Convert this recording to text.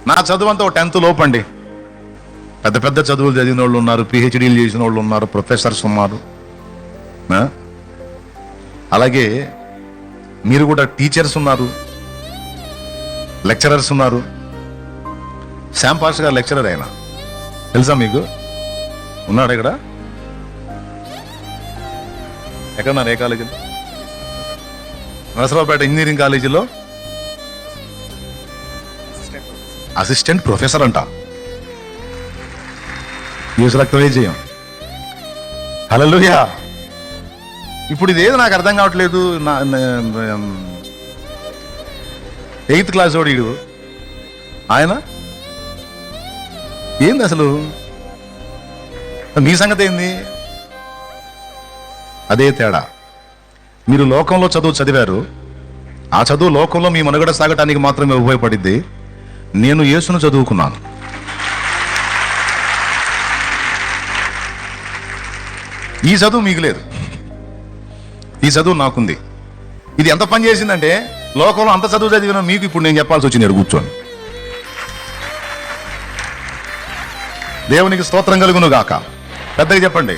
నా చదువు అంతా 10th లోపు అండి. పెద్ద పెద్ద చదువులు చదివిన వాళ్ళు ఉన్నారు, పిహెచ్డీలు చేసిన వాళ్ళు ఉన్నారు, ప్రొఫెసర్స్ ఉన్నారు. అలాగే మీరు కూడా టీచర్స్ ఉన్నారు, లెక్చరర్స్ ఉన్నారు. శ్యామ్ పాస్టర్ గారు లెక్చరర్ ఆయన, తెలుసా మీకు? ఉన్నాడు ఇక్కడ? ఎక్కడున్నారు? ఏ కాలేజీలో? నరసరావుపేట ఇంజనీరింగ్ కాలేజీలో అసిస్టెంట్ ప్రొఫెసర్ అంట. రక్తవేజయం. హల్లెలూయా. ఇప్పుడు ఇదేదో నాకు అర్థం కావట్లేదు. 8th క్లాస్ వాడు వీడు, ఆయన ఏంది అసలు? మీ సంగతి ఏంది? అదే తేడా. మీరు లోకంలో చదువు చదివారు, ఆ చదువు లోకంలో మీ మనుగడ సాగటానికి మాత్రమే ఉపయోగపడిద్ది. నేను యేసును చదువుకున్నాను. ఈ చదువు మీకు లేదు, ఈ చదువు నాకుంది. ఇది ఎంత పని చేసిందంటే, లోకంలో అంత చదువు చదివిన మీకు ఇప్పుడు నేను చెప్పాల్సి వచ్చింది కూర్చొని. దేవునికి స్తోత్రం కలుగును గాక. పెద్దగా చెప్పండి.